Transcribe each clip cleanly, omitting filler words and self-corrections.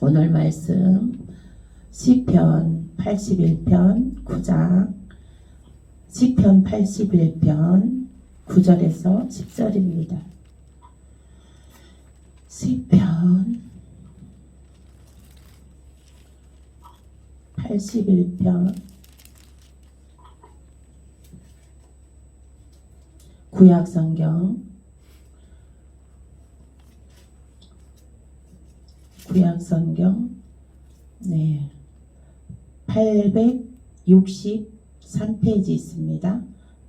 오늘 말씀 시편 81편 9장 시편 81편 9절에서 10절입니다. 시편 81편 구약성경 863페이지 있습니다.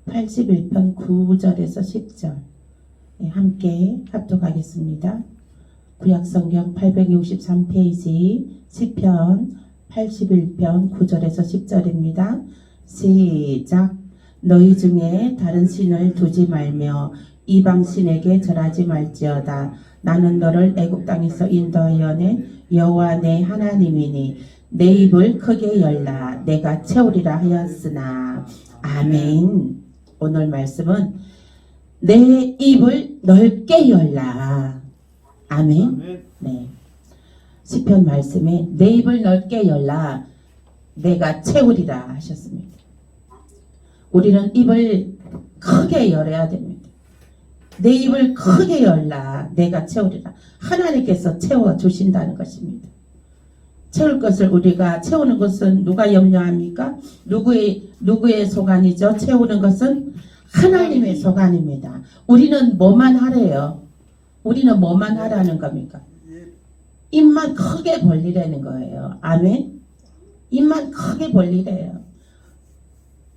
81편 9절에서 10절 함께 합독하겠습니다. 구약성경 863페이지 시편 81편 9절에서 10절입니다. 시작. 너희 중에 다른 신을 두지 말며 이방 신에게 절하지 말지어다. 나는 너를 애굽 땅에서 인도하여 낸 여호와 내 하나님이니 내 입을 크게 열라 내가 채우리라 하였으나. 아멘. 오늘 말씀은 내 입을 넓게 열라. 아멘. 네. 시편 말씀에 내 입을 넓게 열라 내가 채우리라 하셨습니다. 우리는 입을 크게 열어야 됩니다. 내 입을 크게 열라 내가 채우리라. 하나님께서 채워주신다는 것입니다. 채울 것을 우리가 채우는 것은 누가 염려합니까? 누구의 소관이죠? 채우는 것은 하나님의 소관입니다. 우리는 뭐만 하래요? 우리는 뭐만 하라는 겁니까? 입만 크게 벌리라는 거예요. 아멘. 입만 크게 벌리래요.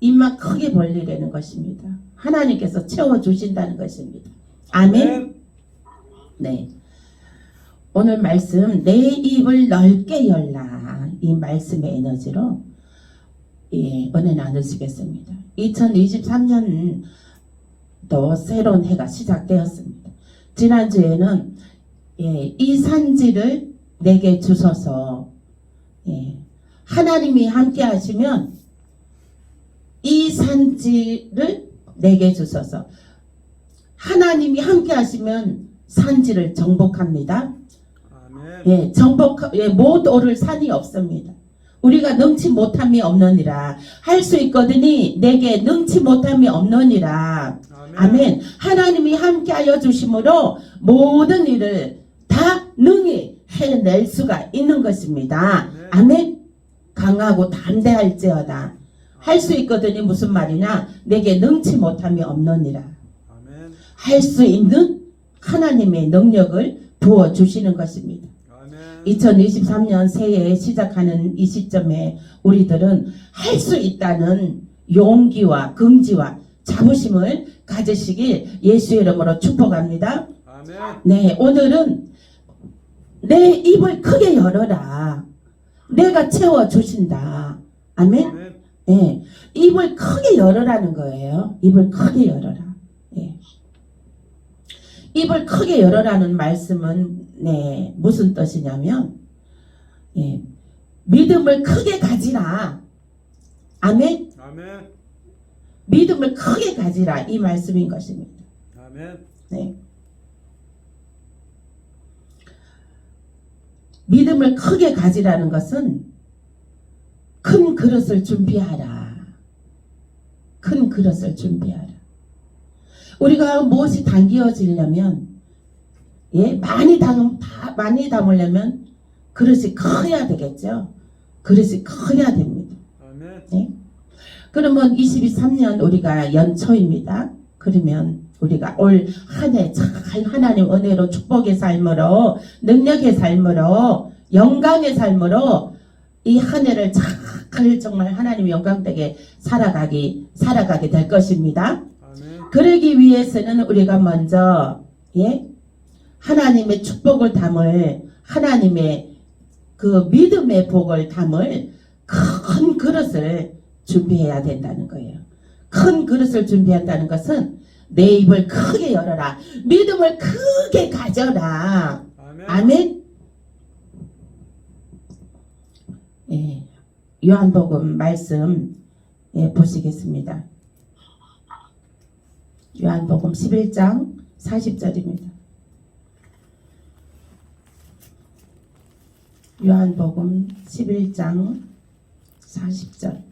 입만 크게 벌리라는 것입니다. 하나님께서 채워주신다는 것입니다. 아멘. 네. 오늘 말씀 내 입을 넓게 열라 이 말씀의 에너지로 은혜 나누시겠습니다. 2023년 또 새로운 해가 시작되었습니다. 지난주에는 이 산지를 내게 주소서. 하나님이 함께 하시면 이 산지를 내게 주소서. 하나님이 함께 하시면 산지를 정복합니다. 못 오를 산이 없습니다. 우리가 능치 못함이 없느니라. 할 수 있거든요. 내게 능치 못함이 없느니라. 아멘. 하나님이 함께하여 주심으로 모든 일을 다 능히 해낼 수가 있는 것입니다. 아멘. 강하고 담대할지어다. 할 수 있거든요. 무슨 말이냐? 내게 능치 못함이 없느니라. 할 수 있는 하나님의 능력을 부어주시는 것입니다. 2023년 새해 시작하는 이 시점에 우리들은 할 수 있다는 용기와 긍지와 자부심을 가지시길 예수의 이름으로 축복합니다. 아멘. 네, 오늘은 내 입을 크게 열어라. 내가 채워주신다. 아멘. 아멘. 네, 입을 크게 열어라는 거예요. 입을 크게 열어라. 네. 입을 크게 열어라는 말씀은 무슨 뜻이냐면 믿음을 크게 가지라. 아멘. 아멘. 믿음을 크게 가지라 이 말씀인 것입니다. 아멘. 네. 믿음을 크게 가지라는 것은 큰 그릇을 준비하라. 큰 그릇을 준비하라. 우리가 무엇이 당겨지려면 많이 담으려면 그릇이 커야 되겠죠. 그릇이 커야 됩니다. 네? 그러면 23년 우리가 연초입니다. 그러면 우리가 올 한 해 잘 하나님 은혜로 축복의 삶으로 능력의 삶으로 영광의 삶으로 이 한 해를 잘 정말 하나님 영광되게 살아가게 될 것입니다. 그러기 위해서는 우리가 먼저 하나님의 축복을 담을 하나님의 그 믿음의 복을 담을 큰 그릇을 준비해야 된다는 거예요. 큰 그릇을 준비한다는 것은 내 입을 크게 열어라. 믿음을 크게 가져라. 아멘. 아멘. 요한복음 말씀 보시겠습니다. 요한복음 11장 40절입니다. 요한복음 11장 40절.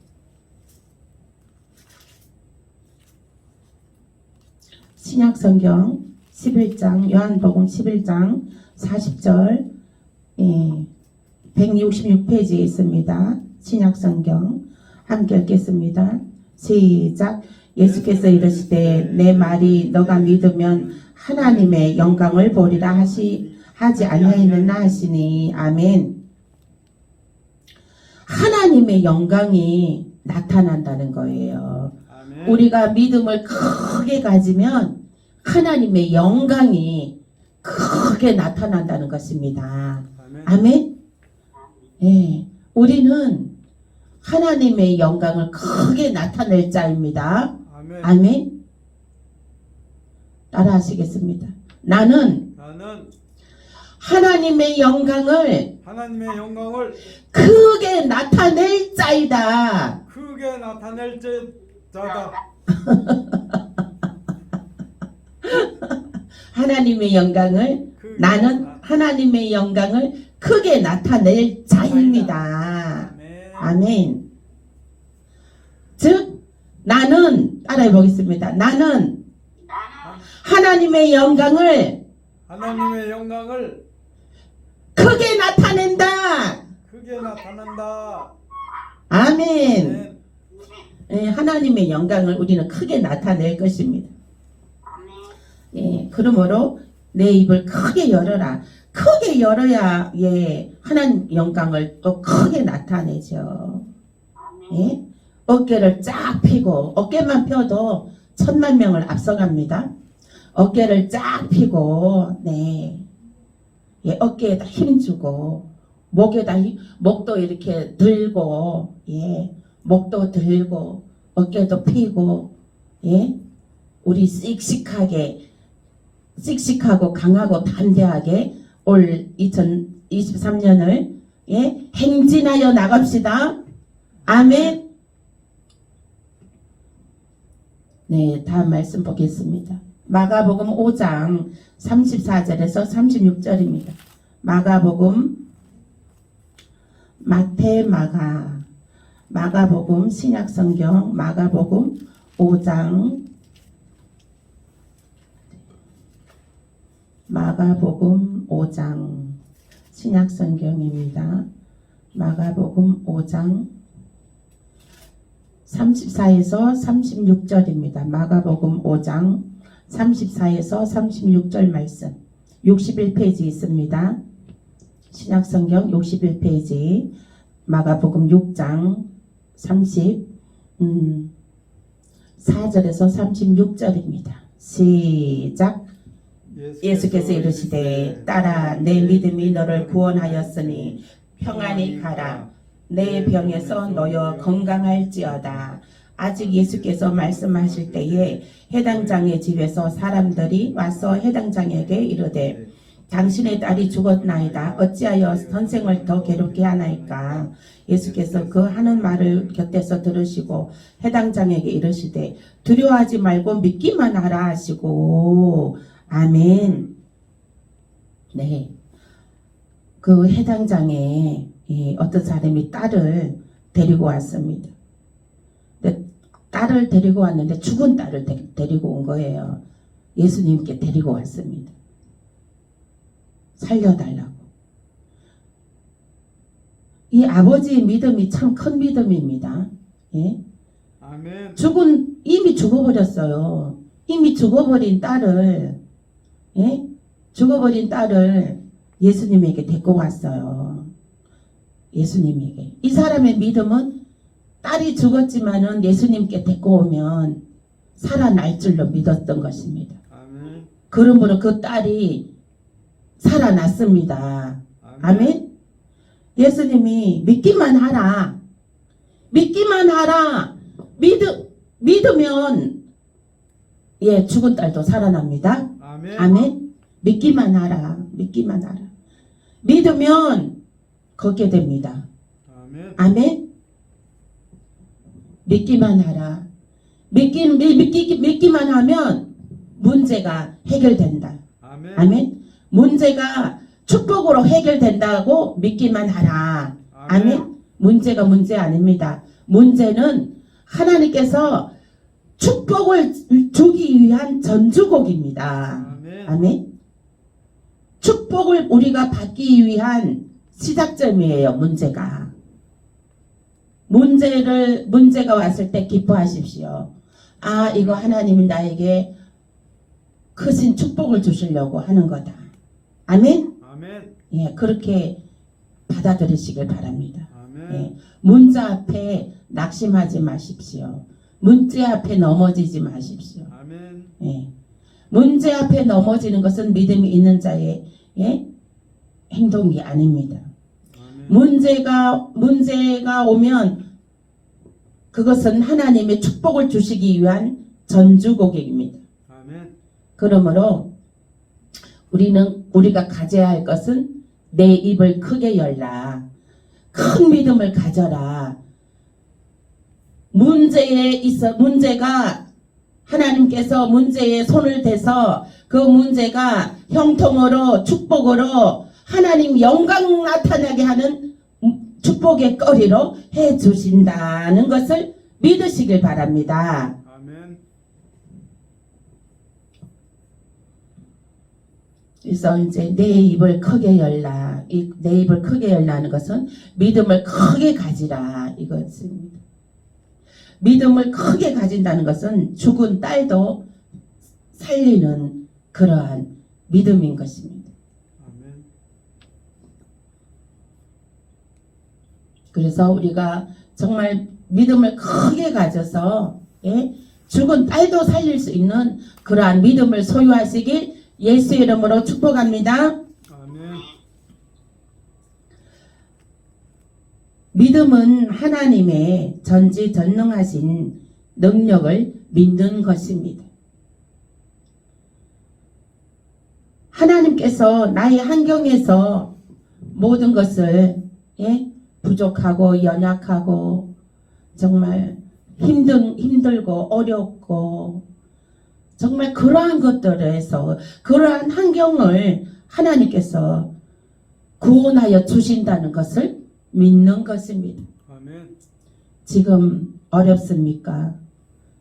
신약성경 11장, 요한복음 11장 40절, 166페이지에 있습니다. 신약성경 함께 읽겠습니다. 시작. 예수께서 이르시되 내 말이 너가 믿으면 하나님의 영광을 보리라 하지 아니하였느냐 하시니. 아멘. 하나님의 영광이 나타난다는 거예요. 아멘. 우리가 믿음을 크게 가지면 하나님의 영광이 크게 나타난다는 것입니다. 아멘. 아멘. 예, 우리는 하나님의 영광을 크게 나타낼 자입니다. 아멘. 아멘. 따라하시겠습니다. 나는 하나님의 영광을 크게 나타낼 자이다. 크게 나타낼 자다. 하나님의 영광을 나는 하나님의 영광을 크게 나타낼 자입니다. 아멘. 즉 나는 따라해 보겠습니다. 나는 하나님의 영광을 크게 나타낸다. 아멘. 예, 하나님의 영광을 우리는 크게 나타낼 것입니다. 예, 그러므로 내 입을 크게 열어라. 크게 열어야 하나님 영광을 또 크게 나타내죠. 예? 어깨를 쫙 펴고 어깨만 펴도 10,000,000명을 앞서갑니다. 어깨를 쫙 펴고 예, 어깨에다 힘주고 목도 이렇게 들고 목도 들고 어깨도 펴고 우리 씩씩하고 강하고 담대하게 올 2023년을 행진하여 나갑시다. 아멘. 네, 다음 말씀 보겠습니다. 마가복음 5장 34절에서 36절입니다. 마가복음 마가복음 신약성경 마가복음 5장 신약성경입니다. 마가복음 5장 34에서 36절입니다. 마가복음 5장 34에서 36절 말씀 61페이지 있습니다. 신약성경 61페이지 마가복음 6장 34절에서 36절입니다. 시작. 예수께서 이르시되 따라 내 믿음이 너를 구원하였으니 평안히 가라. 내 병에서 놓여 건강할지어다. 아직 예수께서 말씀하실 때에 해당장의 집에서 사람들이 와서 해당장에게 이르되 당신의 딸이 죽었나이다. 어찌하여 선생을 더 괴롭게 하나이까. 예수께서 그 하는 말을 곁에서 들으시고 해당장에게 이르시되 두려워하지 말고 믿기만 하라 하시고. 아멘. 네. 그 해당장에 어떤 사람이 딸을 데리고 왔습니다. 근데 딸을 데리고 왔는데 죽은 딸을 데리고 온 거예요. 예수님께 데리고 왔습니다. 살려달라고. 이 아버지의 믿음이 참 큰 믿음입니다. 예? 아멘. 이미 죽어버렸어요. 이미 죽어버린 딸을 예수님에게 데리고 왔어요. 예수님에게. 이 사람의 믿음은 딸이 죽었지만은 예수님께 데리고 오면 살아날 줄로 믿었던 것입니다. 아멘. 그러므로 그 딸이 살아났습니다. 아멘. 예수님이 믿기만 하라. 믿기만 하라. 믿으면 죽은 딸도 살아납니다. 아멘. 아멘. 믿기만 하라. 믿기만 하라. 믿으면 걷게 됩니다. 아멘. 아멘. 믿기만 하라. 믿기만 하면 문제가 해결된다. 아멘. 아멘. 문제가 축복으로 해결된다고 믿기만 하라. 아멘. 문제가 문제 아닙니다. 문제는 하나님께서 축복을 주기 위한 전주곡입니다. 아멘. 아멘. 축복을 우리가 받기 위한 시작점이에요. 문제가 왔을 때 기뻐하십시오. 아, 이거 하나님이 나에게 크신 축복을 주시려고 하는 거다. 아멘. 아멘. 예, 그렇게 받아들이시길 바랍니다. 아멘. 예, 문제 앞에 낙심하지 마십시오. 문제 앞에 넘어지지 마십시오. 아멘. 예, 문제 앞에 넘어지는 것은 믿음이 있는 자의 행동이 아닙니다. 아멘. 문제가 오면 그것은 하나님의 축복을 주시기 위한 전주곡입니다. 아멘. 그러므로 우리가 가져야 할 것은 내 입을 크게 열라. 큰 믿음을 가져라. 문제가 하나님께서 문제에 손을 대서 그 문제가 형통으로 축복으로 하나님 영광 나타나게 하는 축복의 거리로 해 주신다는 것을 믿으시길 바랍니다. 아멘. 그래서 이제 내 입을 크게 열라. 내 입을 크게 열라는 것은 믿음을 크게 가지라 이것입니다. 믿음을 크게 가진다는 것은 죽은 딸도 살리는 그러한 믿음인 것입니다. 아멘. 그래서 우리가 정말 믿음을 크게 가져서 죽은 딸도 살릴 수 있는 그러한 믿음을 소유하시길 예수 이름으로 축복합니다. 아멘. 믿음은 하나님의 전지전능하신 능력을 믿는 것입니다. 하나님께서 나의 환경에서 모든 것을 부족하고 연약하고 정말 힘들고 어렵고 정말 그러한 것들에서 그러한 환경을 하나님께서 구원하여 주신다는 것을 믿는 것입니다. 아멘. 지금 어렵습니까?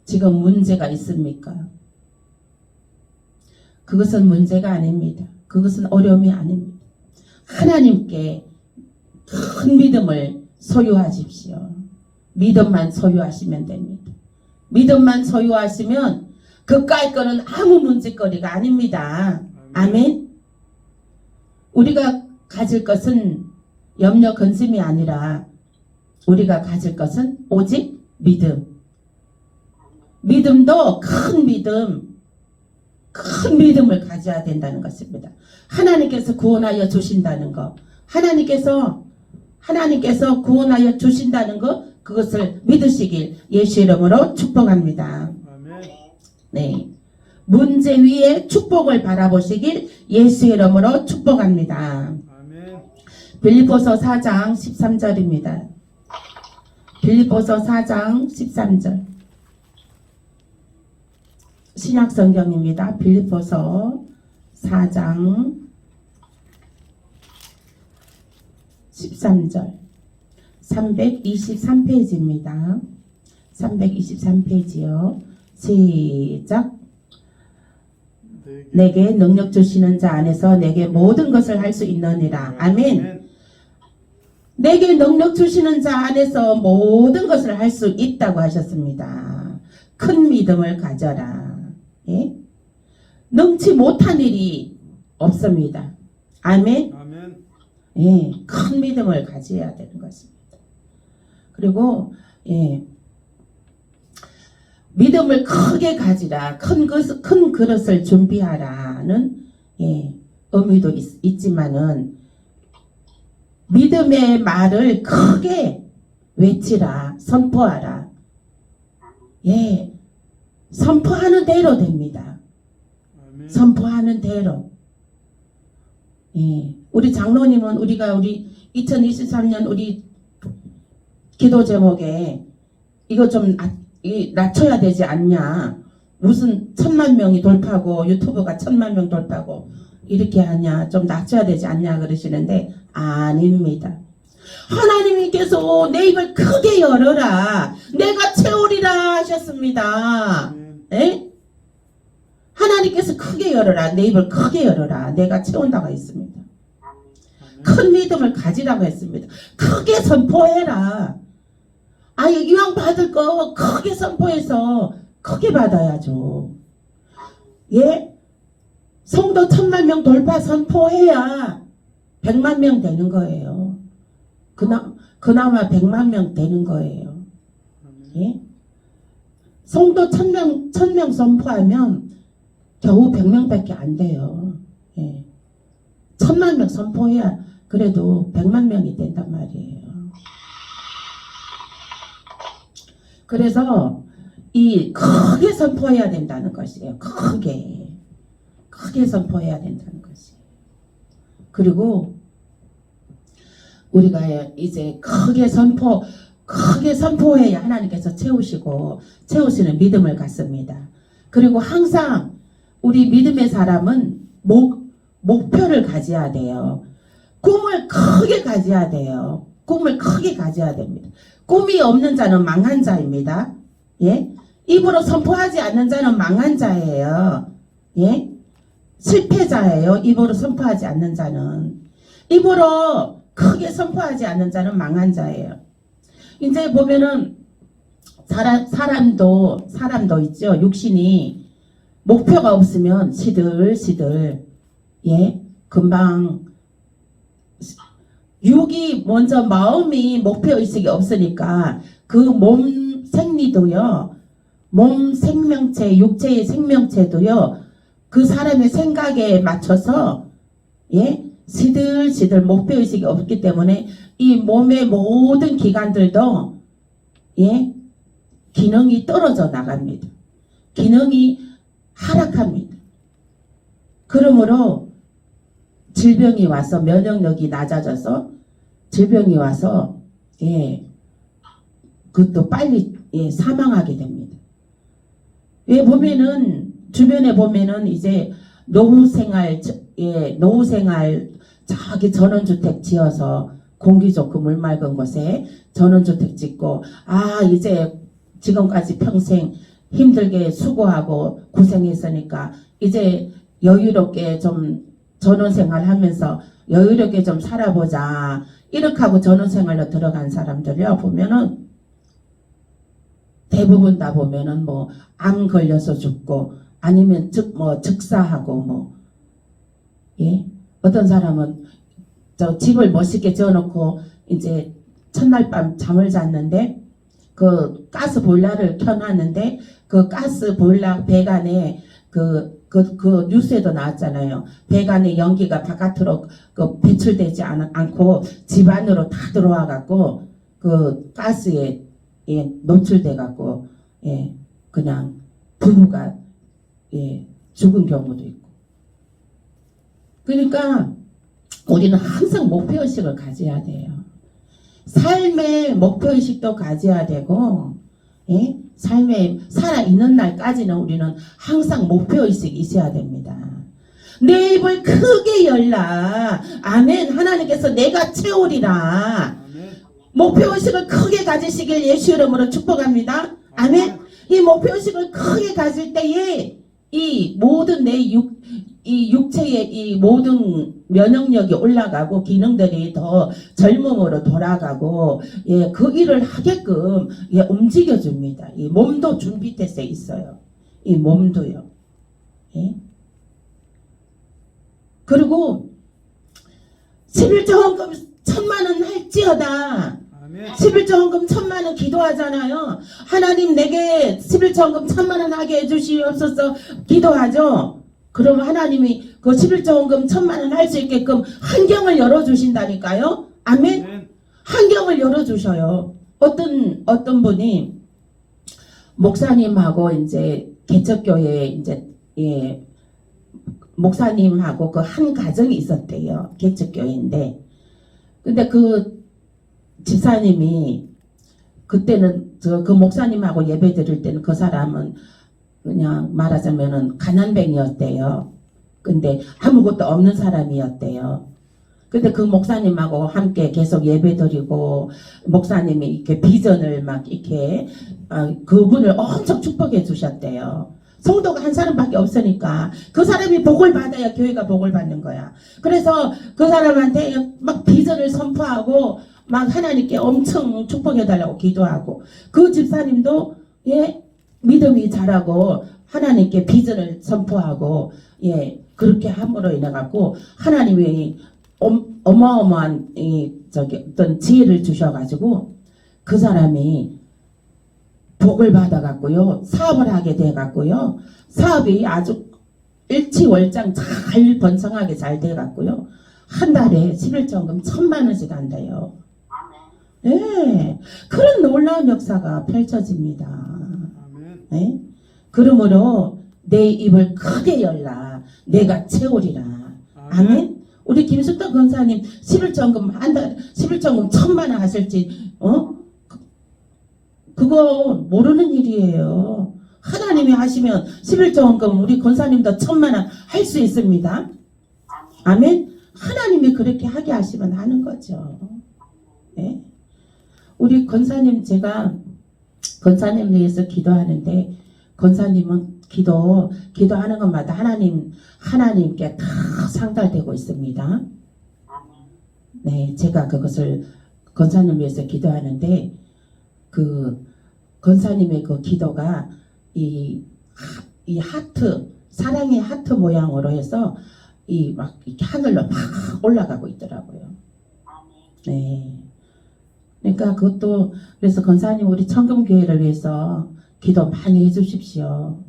지금 문제가 있습니까? 그것은 문제가 아닙니다. 그것은 어려움이 아닙니다. 하나님께 큰 믿음을 소유하십시오. 믿음만 소유하시면 됩니다. 믿음만 소유하시면 그까이 거는 아무 문제거리가 아닙니다. 아멘. 우리가 가질 것은 염려 근심이 아니라 우리가 가질 것은 오직 믿음. 믿음도 큰 믿음을 가져야 된다는 것입니다. 하나님께서 구원하여 주신다는 것, 하나님께서 구원하여 주신다는 것, 그것을 믿으시길 예수 이름으로 축복합니다. 아멘. 네, 문제 위에 축복을 바라보시길 예수 이름으로 축복합니다. 아멘. 빌립보서 4장 13절입니다. 빌립보서 4장 13절. 신약 성경입니다. 빌립보서 4장 13절. 323페이지입니다. 323페이지요. 시작. 내게 능력 주시는 자 안에서 내게 모든 것을 할 수 있느니라. 아멘. 내게 능력 주시는 자 안에서 모든 것을 할 수 있다고 하셨습니다. 큰 믿음을 가져라. 예? 능치 못한 일이 없습니다. 아멘. 아멘. 예, 큰 믿음을 가져야 되는 것입니다. 그리고 믿음을 크게 가지라. 큰 그릇을 준비하라는 의미도 있지만은 믿음의 말을 크게 외치라. 선포하라. 예, 선포하는 대로 됩니다. 아멘. 선포하는 대로. 예, 우리 장로님은 우리 2023년 우리 기도 제목에 이거 좀 낮춰야 되지 않냐. 무슨 1000만 명이 돌파고 유튜브가 1000만 명 돌파고 이렇게 하냐? 좀 낮춰야 되지 않냐? 그러시는데 아닙니다. 하나님께서 내 입을 크게 열어라. 내가 채우리라 하셨습니다. 아멘. 에? 하나님께서 크게 열어라. 내 입을 크게 열어라. 내가 채운다고 했습니다. 아멘. 큰 믿음을 가지라고 했습니다. 크게 선포해라. 이왕 받을 거 크게 선포해서 크게 받아야죠. 예? 성도 1000만 명 돌파 선포해야 100만 명 되는 거예요. 그나마 100만 명 되는 거예요. 예? 성도 1000명 선포하면 겨우 100명밖에 안 돼요. 예. 1000만 명 선포해야 그래도 100만 명이 된단 말이에요. 그래서 이 크게 선포해야 된다는 것이에요. 크게 선포해야 된다는 것이에요. 그리고 우리가 이제 크게 선포해야 하나님께서 채우시는 믿음을 갖습니다. 그리고 항상 우리 믿음의 사람은 목표를 가져야 돼요. 꿈을 크게 가져야 돼요. 꿈을 크게 가져야 됩니다. 꿈이 없는 자는 망한 자입니다. 예? 입으로 선포하지 않는 자는 망한 자예요. 예? 실패자예요. 입으로 선포하지 않는 자는. 입으로 크게 선포하지 않는 자는 망한 자예요. 이제 보면은 사람도 있죠. 육신이 목표가 없으면 시들시들 예? 금방 육이 먼저 마음이 목표의식이 없으니까 그 몸 생리도요. 몸 생명체, 육체의 생명체도요. 그 사람의 생각에 맞춰서 예? 시들시들 목표의식이 없기 때문에 이 몸의 모든 기관들도 예? 기능이 떨어져 나갑니다. 기능이 하락합니다. 그러므로 질병이 와서 면역력이 낮아져서 질병이 와서 예, 그것도 빨리 예, 사망하게 됩니다. 왜 보면은 주변에 보면은 이제 노후생활 저기 전원주택 지어서 공기 좋고 물 맑은 곳에 전원주택 짓고 이제 지금까지 평생 힘들게 수고하고 고생했으니까 이제 여유롭게 좀 전원생활 하면서 여유롭게 좀 살아보자 이렇게 하고 전원생활로 들어간 사람들이요 보면은 대부분 다 보면은 뭐 암 걸려서 죽고 아니면 즉사하고 예 어떤 사람은 저 집을 멋있게 지어놓고 이제 첫날 밤 잠을 잤는데 그 가스 보일러를 켜놨는데 그 가스 보일러 배관에 그 뉴스에도 나왔잖아요. 배관에 연기가 바깥으로 배출되지 않고 집 안으로 다 들어와 갖고 그 가스에 예, 노출돼 갖고 예, 그냥 부부가 예, 죽은 경우도 있고. 그러니까 우리는 항상 목표의식을 가져야 돼요. 삶의 목표의식도 가져야 되고 예? 삶에 살아있는 날까지는 우리는 항상 목표의식이 있어야 됩니다. 내 입을 크게 열라. 아멘. 하나님께서 내가 채우리라. 아멘. 목표의식을 크게 가지시길 예수 이름으로 축복합니다. 아멘. 이 목표의식을 크게 가질 때에 이 모든 이 육체의 이 모든 면역력이 올라가고 기능들이 더 젊음으로 돌아가고 예, 그 일을 하게끔 예, 움직여줍니다. 이 몸도 준비돼서 있어요. 이 몸도요. 예? 그리고 11조 헌금 1000만원 할지어다. 아멘. 11조 헌금 1000만원 기도하잖아요. 하나님 내게 11조 헌금 1000만원 하게 해주시옵소서 기도하죠. 그러면 하나님이 그 11조 헌금 1000만원 할 수 있게끔 환경을 열어주신다니까요. 아멘. 아멘. 환경을 열어주셔요. 어떤 분이 목사님하고 이제 개척교회에 이제 예, 목사님하고 그 한 가정이 있었대요. 개척교회인데. 근데 그 집사님이 그때는 그 목사님하고 예배 드릴 때는 그 사람은 그냥 말하자면은 가난뱅이였대요. 근데 아무것도 없는 사람이었대요. 근데 그 목사님하고 함께 계속 예배드리고 목사님이 이렇게 비전을 막 이렇게 그분을 엄청 축복해 주셨대요. 성도가 한 사람밖에 없으니까 그 사람이 복을 받아야 교회가 복을 받는 거야. 그래서 그 사람한테 막 비전을 선포하고 막 하나님께 엄청 축복해 달라고 기도하고 그 집사님도 예 믿음이 자라고 하나님께 비전을 선포하고 예 그렇게 함으로 인해 갖고 하나님이 어마어마한 어떤 지혜를 주셔가지고 그 사람이 복을 받아갖고요 사업을 하게 돼갖고요 사업이 아주 일치월장 잘 번성하게 잘 돼갖고요 한 달에 11정금 1,000만 원씩 한대요. 네, 그런 놀라운 역사가 펼쳐집니다. 아멘. 네? 그러므로 내 입을 크게 열라 내가 채우리라. 아멘. 우리 김숙덕 권사님 11정금 한 달 11정금 1,000만 원 하실지 그거 모르는 일이에요. 하나님이 하시면 11정금 우리 권사님도 1,000만 원 할 수 있습니다. 아멘. 하나님이 그렇게 하게 하시면 하는 거죠. 네? 우리 권사님 제가 권사님 위해서 기도하는데 권사님은 기도하는 것마다 하나님께 다 상달되고 있습니다. 네, 제가 그것을 권사님 위해서 기도하는데 그 권사님의 그 기도가 이 하트 사랑의 하트 모양으로 해서 막 이렇게 하늘로 막 올라가고 있더라고요. 네. 그러니까 그것도 그래서 권사님 우리 청금교회를 위해서 기도 많이 해주십시오.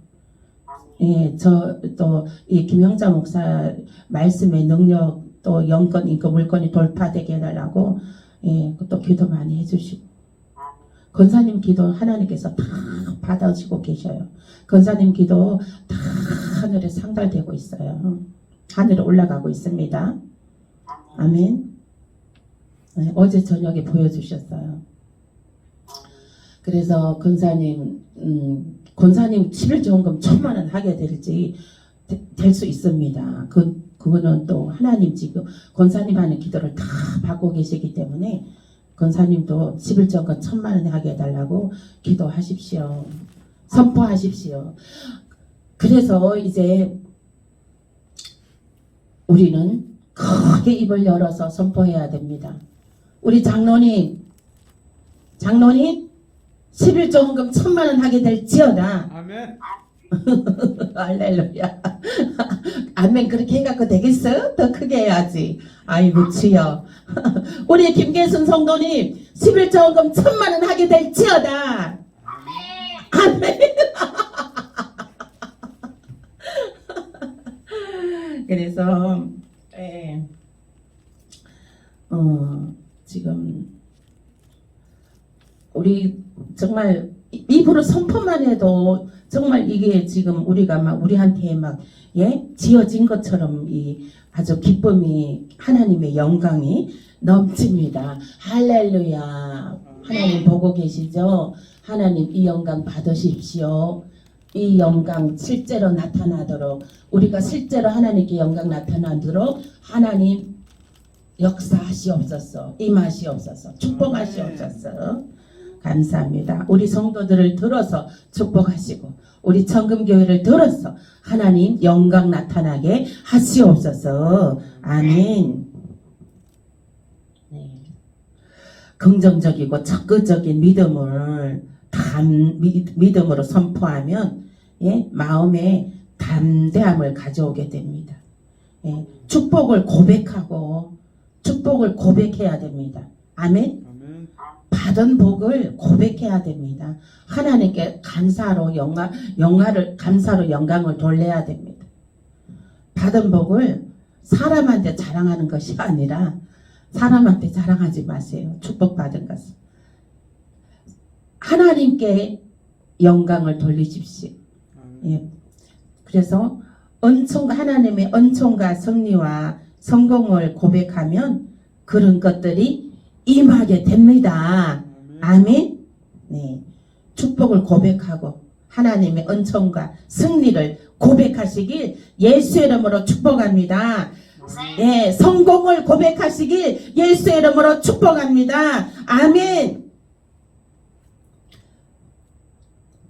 예, 저 또 이 김영자 목사 말씀의 능력 또 영권 그 물건이 돌파되게 해달라고 예, 또 기도 많이 해주시고 권사님 기도 하나님께서 다 받아주고 계셔요. 권사님 기도 다 하늘에 상달되고 있어요. 하늘에 올라가고 있습니다. 아멘. 네, 어제 저녁에 보여주셨어요. 그래서 권사님 11정금 1,000만 원 하게 될지 될 수 있습니다. 그거는 또 하나님 지금 권사님 하는 기도를 다 받고 계시기 때문에 권사님도 11정금 1,000만 원 하게 해달라고 기도하십시오. 선포하십시오. 그래서 이제 우리는 크게 입을 열어서 선포해야 됩니다. 우리 장로님 11정금 1,000만 원 하게 될지어다. 아멘. 할렐루야. 아멘. 그렇게 해갖고 되겠어요? 더 크게 해야지. 아이고 주여. 우리 김계순 성도님 11정금 1,000만 원 하게 될지어다. 아멘. 그래서 지금 우리 정말 입으로 선포만 해도 정말 이게 지금 우리가 막 우리한테 막 지어진 것처럼 이 아주 기쁨이 하나님의 영광이 넘칩니다. 할렐루야. 하나님 보고 계시죠? 하나님 이 영광 받으십시오. 이 영광 실제로 나타나도록 우리가 실제로 하나님께 영광 나타나도록 하나님 역사하시옵소서. 임하시옵소서. 축복하시옵소서. 감사합니다. 우리 성도들을 들어서 축복하시고 우리 청금교회를 들어서 하나님 영광 나타나게 하시옵소서. 아멘. 네. 긍정적이고 적극적인 믿음을 믿음으로 선포하면 마음에 담대함을 가져오게 됩니다. 축복을 고백하고 축복을 고백해야 됩니다. 아멘. 받은 복을 고백해야 됩니다. 하나님께 감사로 감사로 영광을 돌려야 됩니다. 받은 복을 사람한테 자랑하는 것이 아니라 사람한테 자랑하지 마세요. 축복받은 것은 하나님께 영광을 돌리십시오. 예. 그래서 하나님의 은총과 승리와 성공을 고백하면 그런 것들이 임하게 됩니다. 아멘. 네. 축복을 고백하고 하나님의 은총과 승리를 고백하시길 예수의 이름으로 축복합니다. 예, 성공을 고백하시길 예수의 이름으로 축복합니다. 아멘.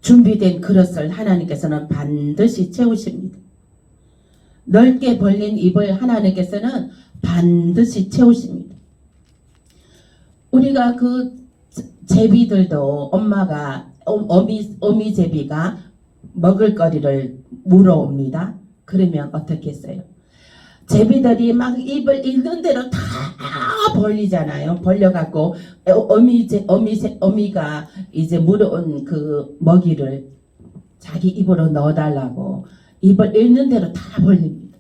준비된 그릇을 하나님께서는 반드시 채우십니다. 넓게 벌린 입을 하나님께서는 반드시 채우십니다. 우리가 그 제비들도 엄마가 어미 제비가 먹을거리를 물어옵니다. 그러면 어떻게 했어요? 제비들이 막 입을 있는 대로 다 벌리잖아요. 벌려갖고 어미가 이제 물어온 그 먹이를 자기 입으로 넣어달라고 입을 있는 대로 다 벌립니다.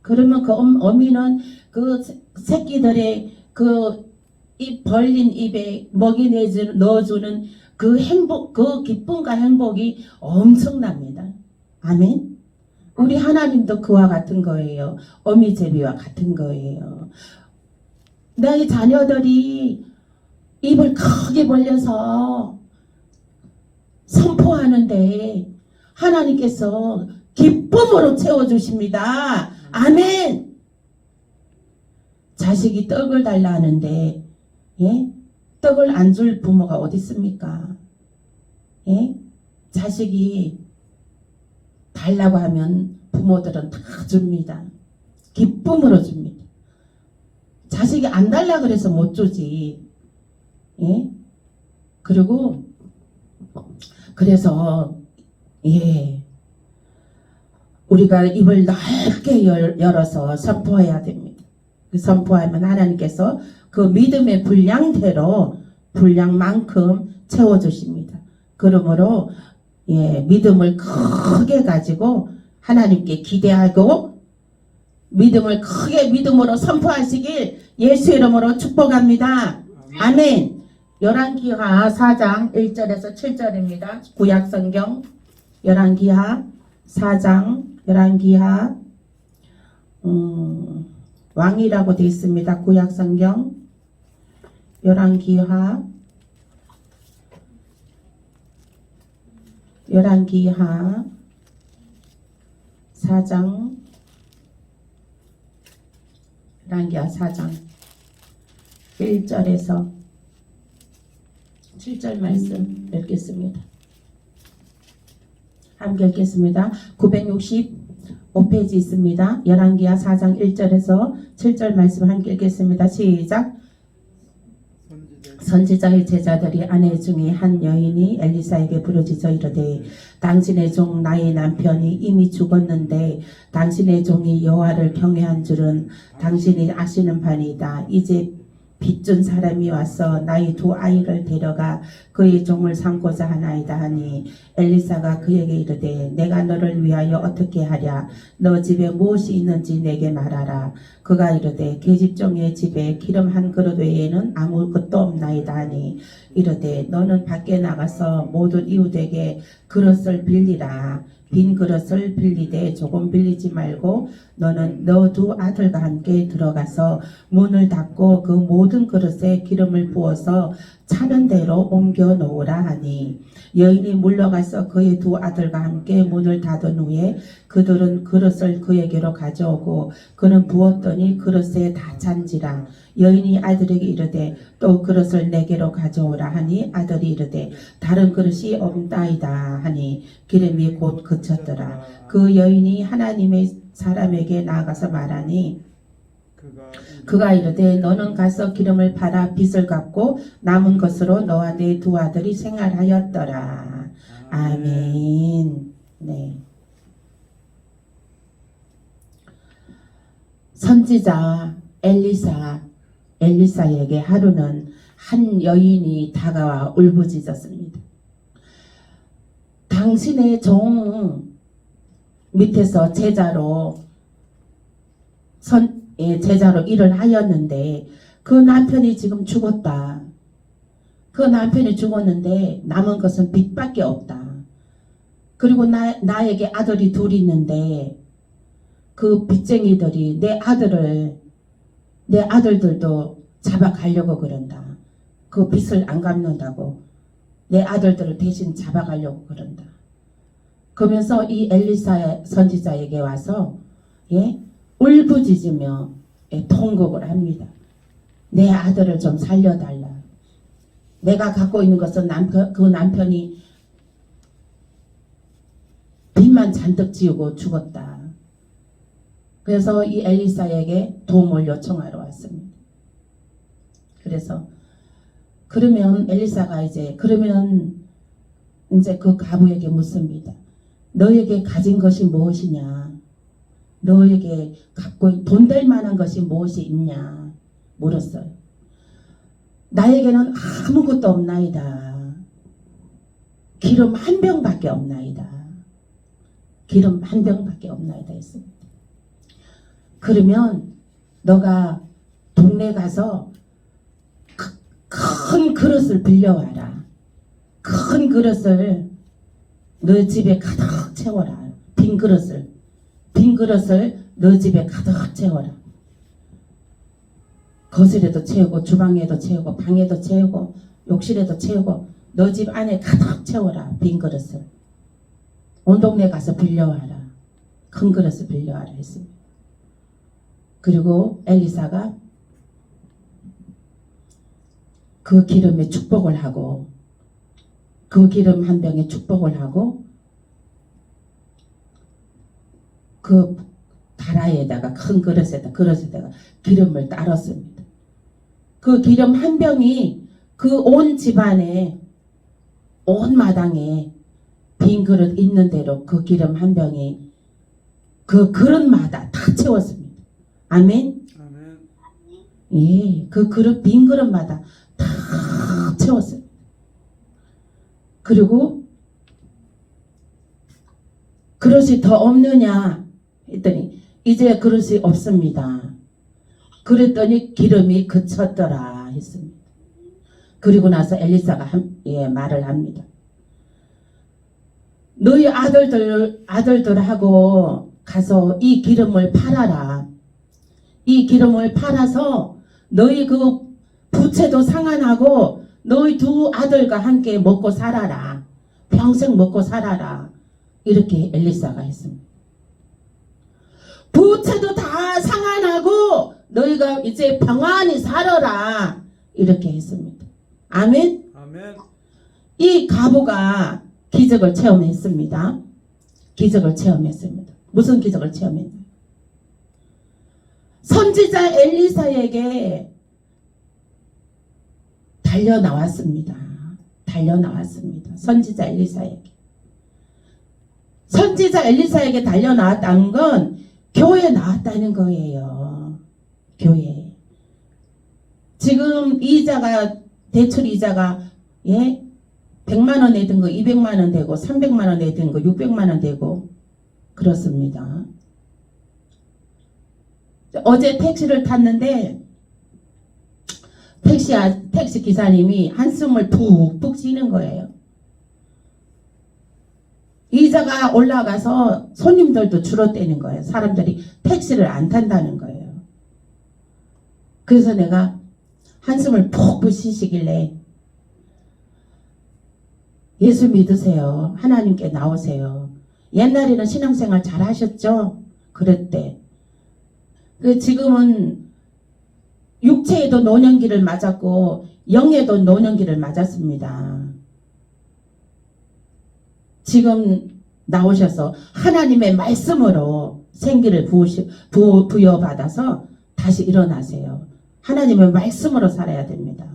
그러면 그 어미는 그 새끼들의 그 입 벌린 입에 먹이 넣어주는 그 행복, 그 기쁨과 행복이 엄청납니다. 아멘. 우리 하나님도 그와 같은 거예요. 어미제비와 같은 거예요. 너희 자녀들이 입을 크게 벌려서 선포하는데 하나님께서 기쁨으로 채워주십니다. 아멘. 자식이 떡을 달라 하는데 예? 떡을 안 줄 부모가 어디 있습니까? 예? 자식이 달라고 하면 부모들은 다 줍니다. 기쁨으로 줍니다. 자식이 안 달라 그래서 못 주지. 예? 그리고 그래서 예, 우리가 입을 넓게 열어서 선포해야 됩니다. 그 선포하면 하나님께서 그 믿음의 분량만큼 채워주십니다. 그러므로 예, 믿음을 크게 가지고 하나님께 기대하고 믿음으로 선포하시길 예수 이름으로 축복합니다. 아멘. 열왕기하 4장 1절에서 7절입니다. 구약성경 열왕기하 4장 열왕기하 왕이라고 되어 있습니다. 구약성경 열왕기하 4장 열왕기하 4장 1절에서 7절 말씀 읽겠습니다. 함께 읽겠습니다. 965페이지 있습니다. 열왕기하 4장 1절에서 7절 말씀 함께 읽겠습니다. 시작. 선지자의 제자들이 아내 중에 한 여인이 엘리사에게 부르짖어 이르되 당신의 종 나의 남편이 이미 죽었는데 당신의 종이 여호와를 경외한 줄은 당신이 아시는 바니이다. 이제 빚준 사람이 와서 나의 두 아이를 데려가 그의 종을 삼고자 하나이다 하니 엘리사가 그에게 이르되 내가 너를 위하여 어떻게 하랴. 너 집에 무엇이 있는지 내게 말하라. 그가 이르되 계집종의 집에 기름 한 그릇 외에는 아무것도 없나이다 하니 이르되 너는 밖에 나가서 모든 이웃에게 그릇을 빌리라. 빈 그릇을 빌리되 조금 빌리지 말고 너는 너 두 아들과 함께 들어가서 문을 닫고 그 모든 그릇에 기름을 부어서 차는 대로 옮겨 놓으라 하니 여인이 물러가서 그의 두 아들과 함께 문을 닫은 후에 그들은 그릇을 그에게로 가져오고 그는 부었더니 그릇에 다 찬지라. 여인이 아들에게 이르되 또 그릇을 내게로 가져오라 하니 아들이 이르되 다른 그릇이 없나이다 하니 기름이 곧 그쳤더라. 그 여인이 하나님의 사람에게 나아가서 말하니 그가 이르되 너는 가서 기름을 팔아 빚을 갚고 남은 것으로 너와 네 두 아들이 생활하였더라. 아멘. 네. 선지자 엘리사에게 하루는 한 여인이 다가와 울부짖었습니다. 당신의 종 밑에서 제자로 일을 하였는데 그 남편이 지금 죽었다. 그 남편이 죽었는데 남은 것은 빚밖에 없다. 그리고 나에게 아들이 둘이 있는데 그 빚쟁이들이 내 아들들도 잡아가려고 그런다. 그 빚을 안 갚는다고 내 아들들을 대신 잡아가려고 그런다. 그러면서 이 엘리사 선지자에게 와서 울부짖으며 통곡을 합니다. 내 아들을 좀 살려달라. 내가 갖고 있는 것은 그 남편이 빚만 잔뜩 지우고 죽었다. 그래서 이 엘리사에게 도움을 요청하러 왔습니다. 그래서 그러면 엘리사가 그러면 이제 그 가부에게 묻습니다. 너에게 가진 것이 무엇이냐? 너에게 갖고 돈 될 만한 것이 무엇이 있냐? 물었어요. 나에게는 아무것도 없나이다. 기름 한 병밖에 없나이다. 기름 한 병밖에 없나이다 했습니다. 그러면 너가 동네 가서 큰 그릇을 빌려와라. 큰 그릇을 너 집에 가득 채워라. 빈 그릇을 너 집에 가득 채워라. 거실에도 채우고 주방에도 채우고 방에도 채우고 욕실에도 채우고 너 집 안에 가득 채워라. 빈 그릇을. 온 동네 가서 빌려와라. 큰 그릇을 빌려와라 했습니다. 그리고 엘리사가 그 기름에 축복을 하고 그 기름 한 병에 축복을 하고 그 다라에다가 큰 그릇에다가 기름을 따랐습니다. 그 기름 한 병이 그 온 집안에 온 마당에 빈 그릇 있는 대로 그 기름 한 병이 그 그릇마다 다 채웠습니다. 아멘. 아멘. 예, 그 그릇 빈 그릇마다 다 채웠어요. 그리고 그릇이 더 없느냐 했더니 이제 그릇이 없습니다. 그랬더니 기름이 그쳤더라 했습니다. 그리고 나서 엘리사가 말을 합니다. 너희 아들들하고 가서 이 기름을 팔아라. 이 기름을 팔아서 너희 그 부채도 상환하고 너희 두 아들과 함께 먹고 살아라. 평생 먹고 살아라. 이렇게 엘리사가 했습니다. 부채도 다 상환하고 너희가 이제 평안히 살아라. 이렇게 했습니다. 아멘. 아멘. 이 가부가 기적을 체험했습니다. 기적을 체험했습니다. 무슨 기적을 체험했나요? 선지자 엘리사에게 달려나왔습니다. 선지자 엘리사에게 달려나왔다는 건 교회에 나왔다는 거예요. 교회. 지금 대출 이자가 100만 원 내든 거 200만 원 되고 300만 원 내든 거 600만 원 되고 그렇습니다. 어제 택시를 탔는데 택시 기사님이 한숨을 푹푹 쉬는 거예요. 이자가 올라가서 손님들도 줄어드는 거예요. 사람들이 택시를 안 탄다는 거예요. 그래서 내가 한숨을 푹푹 쉬시길래 예수 믿으세요. 하나님께 나오세요. 옛날에는 신앙생활 잘 하셨죠? 그랬대. 지금은 육체에도 노년기를 맞았고 영에도 노년기를 맞았습니다. 지금 나오셔서 하나님의 말씀으로 생기를 부여받아서 다시 일어나세요. 하나님의 말씀으로 살아야 됩니다.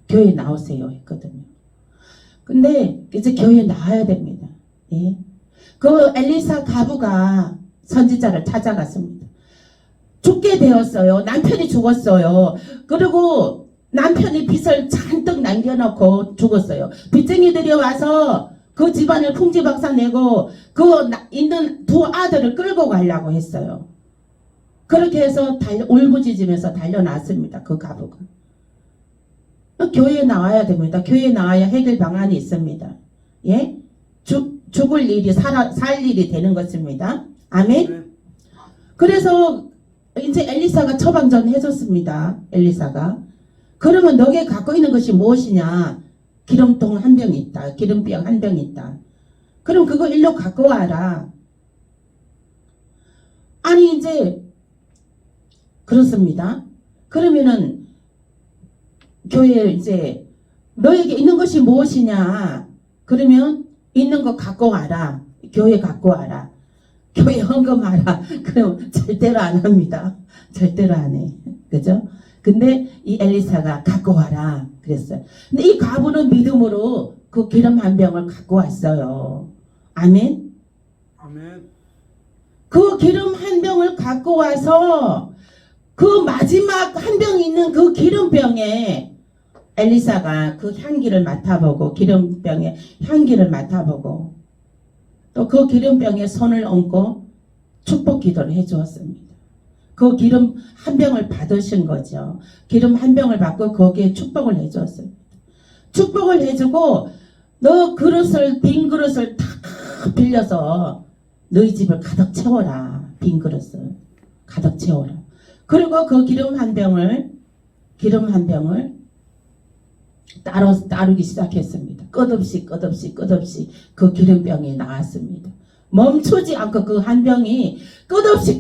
교회 나오세요 했거든요. 근데 이제 교회에 나와야 됩니다. 예. 그 엘리사 가부가 선지자를 찾아갔습니다. 죽게 되었어요. 남편이 죽었어요. 그리고 남편이 빚을 잔뜩 남겨놓고 죽었어요. 빚쟁이들이 와서 그 집안을 풍지박산 내고 있는 두 아들을 끌고 가려고 했어요. 그렇게 해서 울부짖으면서 달려났습니다. 그 가부가. 교회에 나와야 됩니다. 교회에 나와야 해결 방안이 있습니다. 예? 죽을 일이 살 일이 되는 것입니다. 아멘. 그래서 이제 엘리사가 처방전 해줬습니다. 엘리사가. 그러면 너게 갖고 있는 것이 무엇이냐? 기름통 한 병 있다. 기름병 한 병 있다. 그럼 그거 일로 갖고 와라. 아니 이제 그렇습니다. 그러면은 교회에 이제 너에게 있는 것이 무엇이냐? 그러면 있는 거 갖고 와라. 교회 갖고 와라. 교회 헌금하라. 그럼 절대로 안 합니다. 절대로 안 해. 그죠? 근데 이 엘리사가 갖고 와라. 그랬어요. 근데 이 과부는 믿음으로 그 기름 한 병을 갖고 왔어요. 아멘? 아멘. 그 기름 한 병을 갖고 와서 그 마지막 한 병 있는 그 기름병에 엘리사가 그 향기를 맡아보고 기름병의 향기를 맡아보고 또 그 기름병에 손을 얹고 축복 기도를 해주었습니다. 그 기름 한 병을 받으신 거죠. 기름 한 병을 받고 거기에 축복을 해주었습니다. 축복을 해주고 너 빈 그릇을 다 빌려서 너희 집을 가득 채워라. 빈 그릇을 가득 채워라. 그리고 그 기름 한 병을 따르기 시작했습니다. 끝없이 그 기름병이 나왔습니다. 멈추지 않고 그 한 병이 끝없이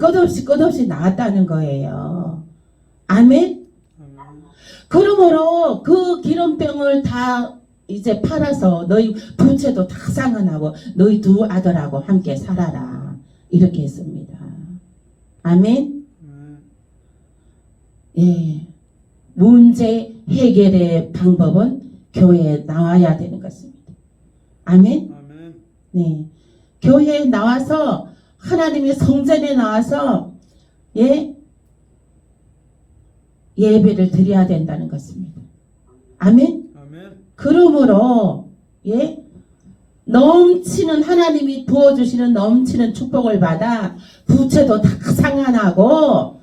나왔다는 거예요. 아멘? 그러므로 그 기름병을 다 이제 팔아서 너희 부채도 다 상환하고 너희 두 아들하고 함께 살아라. 이렇게 했습니다. 아멘? 예. 문제 해결의 방법은 교회에 나와야 되는 것입니다. 아멘? 아멘. 네. 교회에 나와서 하나님의 성전에 나와서 예배를 드려야 된다는 것입니다. 아멘? 아멘. 그러므로 넘치는 하나님이 부어주시는 넘치는 축복을 받아 부채도 다 상환하고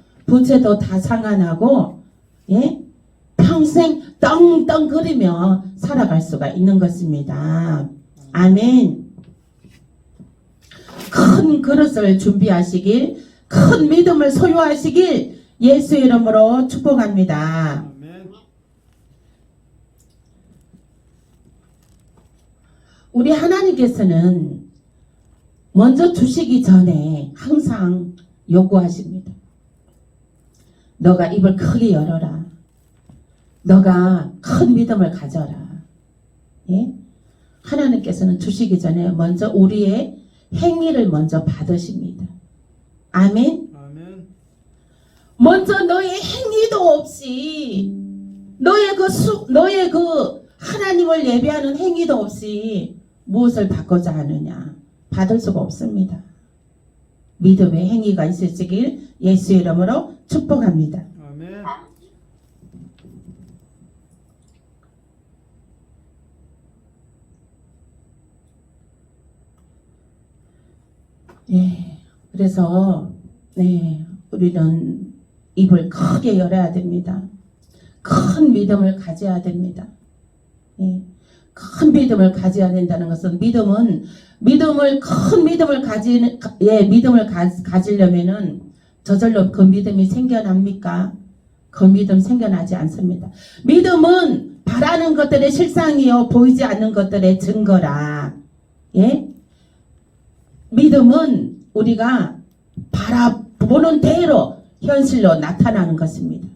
평생 떵떵거리며 살아갈 수가 있는 것입니다. 아멘. 큰 그릇을 준비하시길, 큰 믿음을 소유하시길 예수 이름으로 축복합니다. 아멘. 우리 하나님께서는 먼저 주시기 전에 항상 요구하십니다. 너가 입을 크게 열어라. 너가 큰 믿음을 가져라. 예? 하나님께서는 주시기 전에 먼저 우리의 행위를 먼저 받으십니다. 아멘. 아멘. 먼저 너의 행위도 없이 너의 그 하나님을 예배하는 행위도 없이 무엇을 받고자 하느냐? 받을 수가 없습니다. 믿음의 행위가 있으시길 예수 이름으로 축복합니다. 아멘. 예, 그래서 우리는 입을 크게 열어야 됩니다. 큰 믿음을 가져야 됩니다. 예, 큰 믿음을 가져야 된다는 것은 큰 믿음을 가지려면은 저절로 그 믿음이 생겨납니까? 그 믿음 생겨나지 않습니다. 믿음은 바라는 것들의 실상이요 보이지 않는 것들의 증거라. 예? 믿음은 우리가 바라보는 대로 현실로 나타나는 것입니다.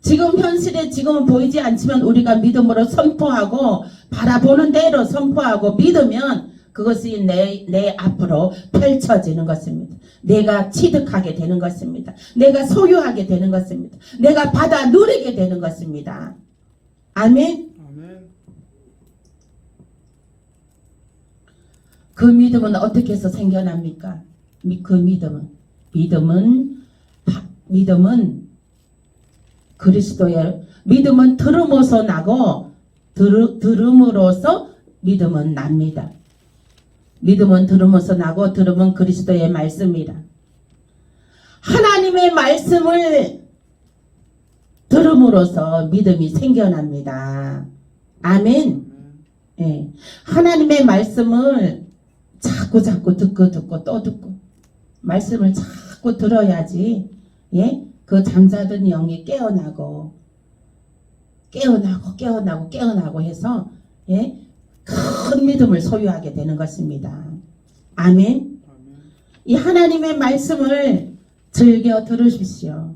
지금 현실에 지금은 보이지 않지만 우리가 믿음으로 선포하고 바라보는 대로 선포하고 믿으면 그것이 내 앞으로 펼쳐지는 것입니다. 내가 취득하게 되는 것입니다. 내가 소유하게 되는 것입니다. 내가 받아 누리게 되는 것입니다. 아멘. 아멘. 그 믿음은 어떻게 해서 생겨납니까? 그 믿음은 그리스도의 믿음은 들음으로서 나고 들음으로써 믿음은 납니다. 믿음은 들음으로써 나고 들음은 그리스도의 말씀이라. 하나님의 말씀을 들음으로써 믿음이 생겨납니다. 아멘. 예. 하나님의 말씀을 자꾸 듣고 또 듣고 말씀을 자꾸 들어야지 그 잠자던 영이 깨어나고 해서 큰 믿음을 소유하게 되는 것입니다. 아멘. 아멘. 이 하나님의 말씀을 즐겨 들으십시오.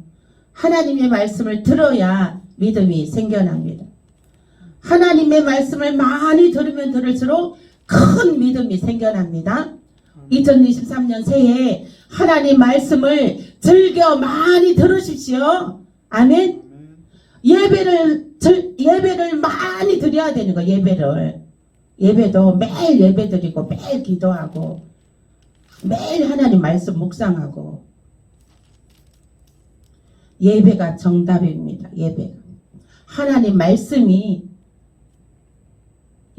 하나님의 말씀을 들어야 믿음이 생겨납니다. 하나님의 말씀을 많이 들으면 들을수록 큰 믿음이 생겨납니다. 2023년 새해에 하나님 말씀을 즐겨 많이 들으십시오. 아멘. 아멘. 예배를 많이 드려야 되는 거. 예배도 매일 예배 드리고 매일 기도하고 매일 하나님 말씀 묵상하고 예배가 정답입니다. 예배가 하나님 말씀이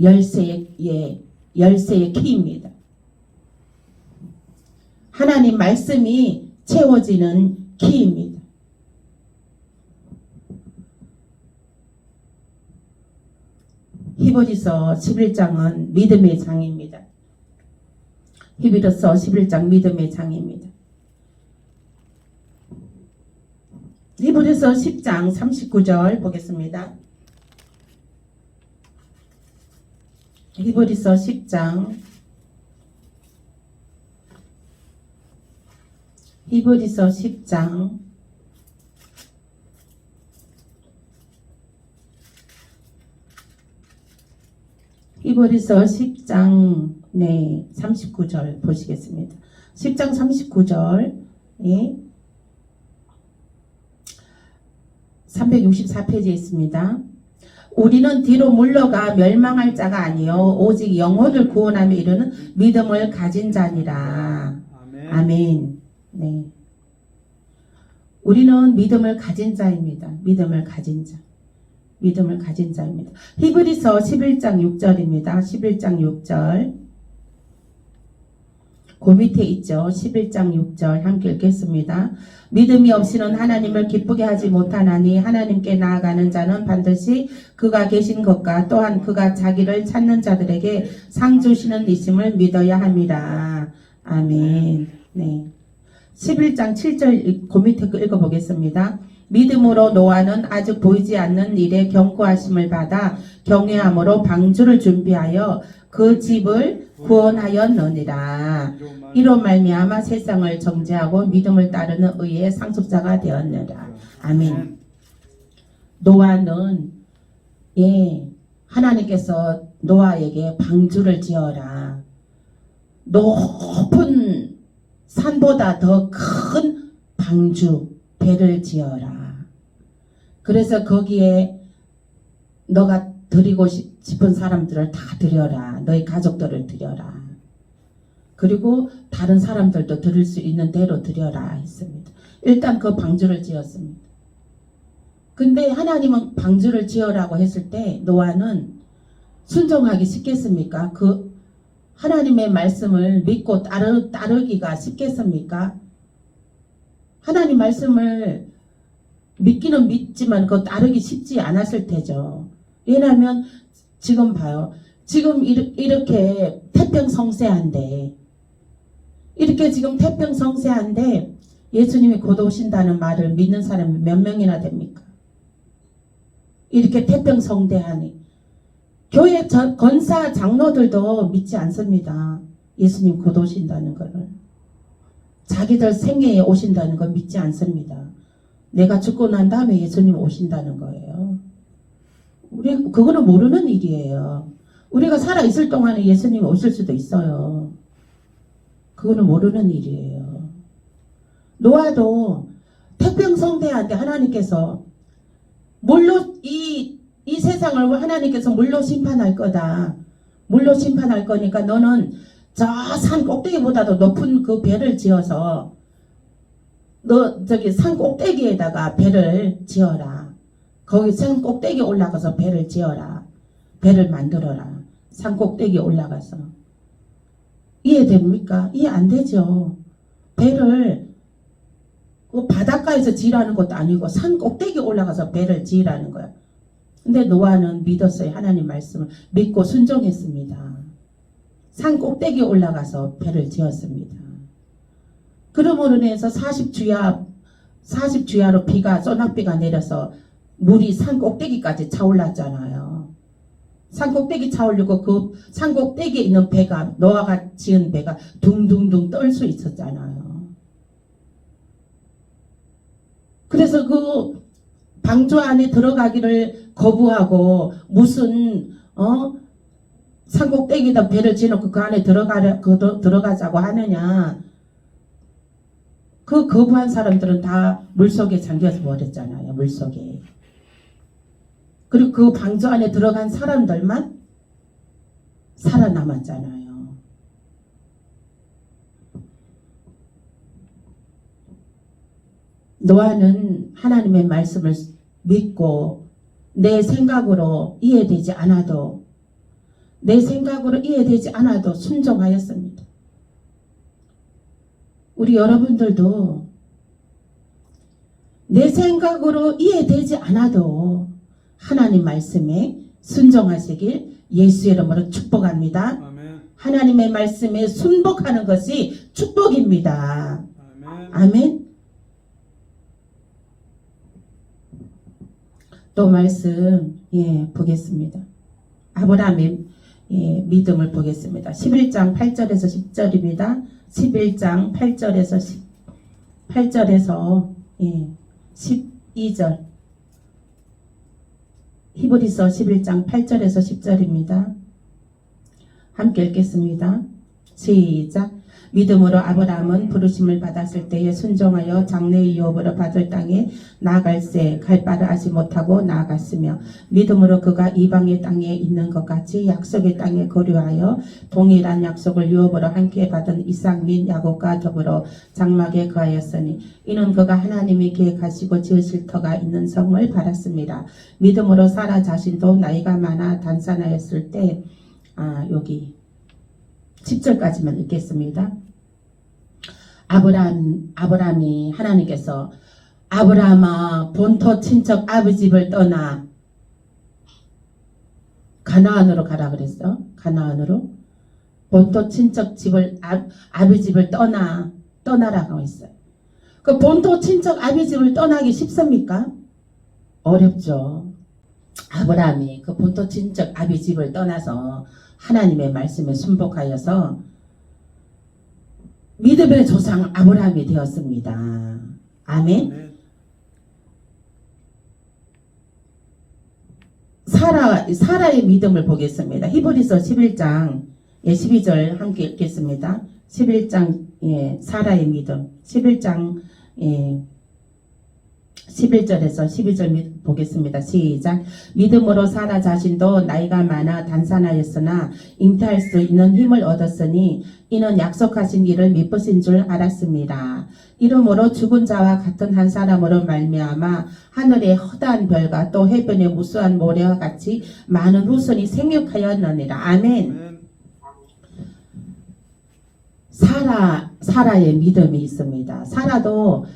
열쇠의 키입니다. 하나님 말씀이 채워지는 키입니다. 히브리서 11장은 믿음의 장입니다. 히브리서 11장 믿음의 장입니다. 히브리서 10장 39절 보겠습니다. 히브리서 10장 10장 39절 보시겠습니다. 10장 39절 364페이지에 있습니다. 우리는 뒤로 물러가 멸망할 자가 아니요 오직 영혼을 구원하며 이르는 믿음을 가진 자니라. 아멘. 아멘. 네. 우리는 믿음을 가진 자입니다. 믿음을 가진 자. 믿음을 가진 자입니다. 히브리서 11장 6절입니다. 11장 6절. 그 밑에 있죠. 11장 6절 함께 읽겠습니다. 믿음이 없이는 하나님을 기쁘게 하지 못하나니 하나님께 나아가는 자는 반드시 그가 계신 것과 또한 그가 자기를 찾는 자들에게 상 주시는 이심을 믿어야 함이라. 아멘. 네. 11장 7절 그 밑에 읽어보겠습니다. 믿음으로 노아는 아직 보이지 않는 일에 경고하심을 받아 경외함으로 방주를 준비하여 그 집을 구원하였느니라. 이로 말미암아 세상을 정죄하고 믿음을 따르는 의의 상속자가 되었느라. 아멘. 노아는 하나님께서 노아에게 방주를 지어라. 높은 산보다 더 큰 방주 배를 지어라. 그래서 거기에 너가 드리고 싶은 사람들을 다 드려라. 너희 가족들을 드려라. 그리고 다른 사람들도 드릴 수 있는 대로 드려라 했습니다. 일단 그 방주를 지었습니다. 근데 하나님은 방주를 지어라고 했을 때 노아는 순종하기 쉽겠습니까? 그 하나님의 말씀을 믿고 따르기가 쉽겠습니까? 하나님 말씀을 믿기는 믿지만 그거 따르기 쉽지 않았을 테죠. 왜냐하면 지금 봐요. 지금 이렇게 태평성세한데 이렇게 지금 태평성세한데 예수님이 곧 오신다는 말을 믿는 사람이 몇 명이나 됩니까? 이렇게 태평성대하니 교회 권사 장로들도 믿지 않습니다. 예수님 곧 오신다는 것을. 자기들 생애에 오신다는 걸 믿지 않습니다. 내가 죽고 난 다음에 예수님 오신다는 거예요. 그거는 모르는 일이에요. 우리가 살아있을 동안에 예수님이 오실 수도 있어요. 그거는 모르는 일이에요. 노아도 태평성대한테 하나님께서 물로 이 세상을 하나님께서 물로 심판할 거다. 물로 심판할 거니까 너는 저 산 꼭대기보다도 높은 그 배를 지어서 너 저기 산 꼭대기에다가 배를 지어라. 거기 산 꼭대기에 올라가서 배를 지어라. 배를 만들어라. 산 꼭대기에 올라가서. 이해됩니까? 이해 안 되죠. 배를 바닷가에서 지으라는 것도 아니고 산 꼭대기에 올라가서 배를 지으라는 거야. 근데 노아는 믿었어요. 하나님 말씀을 믿고 순종했습니다. 산 꼭대기에 올라가서 배를 지었습니다. 그러므로 인해서 40주야로 소낙비가 내려서 물이 산 꼭대기까지 차올랐잖아요. 산꼭대기 차오르고 그 산꼭대기에 있는 배가 노아가 지은 배가 둥둥둥 떨 수 있었잖아요. 그래서 그 방주 안에 들어가기를 거부하고 무슨 산꼭대기에다 배를 지놓고 그 안에 들어가자고 하느냐. 그 거부한 사람들은 다 물속에 잠겨서 버렸잖아요. 물속에. 그리고 그 방주 안에 들어간 사람들만 살아남았잖아요. 노아는 하나님의 말씀을 믿고 내 생각으로 이해되지 않아도 순종하였습니다. 우리 여러분들도 내 생각으로 이해되지 않아도 하나님 말씀에 순종하시길 예수의 이름으로 축복합니다. 아멘. 하나님의 말씀에 순복하는 것이 축복입니다. 아멘. 아멘. 또 말씀 보겠습니다. 아브라함의 믿음을 보겠습니다. 11장 8절에서 10절입니다. 11장 8절에서 12절. 히브리서 11장 8절에서 10절입니다. 함께 읽겠습니다. 시작. 믿음으로 아브라함은 부르심을 받았을 때에 순종하여 장래의 유업으로 받을 땅에 나아갈새 갈 바를 알지 못하고 나아갔으며 믿음으로 그가 이방의 땅에 있는 것 같이 약속의 땅에 거류하여 동일한 약속을 유업으로 함께 받은 이삭 및 야곱과 더불어 장막에 거하였으니 이는 그가 하나님이 계획하시고 지으실 터가 있는 성을 바랐습니다. 믿음으로 사라 자신도 나이가 많아 단산하였을 때 여기 10절까지만 읽겠습니다. 아브라함이 하나님께서 아브라함아 본토 친척 아비 집을 떠나 가나안으로 가라 그랬어. 가나안으로 본토 친척 집을 아비 집을 떠나라고 했어요. 그 본토 친척 아비 집을 떠나기 쉽습니까? 어렵죠. 아브라함이 그 본토 친척 아비 집을 떠나서 하나님의 말씀에 순복하여서 믿음의 조상 아브라함이 되었습니다. 아멘. 사라의 믿음을 보겠습니다. 히브리서 11장 12절 함께 읽겠습니다. 11장 사라의 믿음 11장 11절에서 12절 보겠습니다. 시작. 믿음으로 사라 자신도 나이가 많아 단산하였으나 잉태할 수 있는 힘을 얻었으니 이는 약속하신 일을 미쁘신 줄 알았습니다. 이러므로 죽은 자와 같은 한 사람으로 말미암아 하늘의 허다한 별과 또 해변의 무수한 모래와 같이 많은 후손이 생육하였느니라. 아멘. 사라의 믿음이 있습니다. 사라도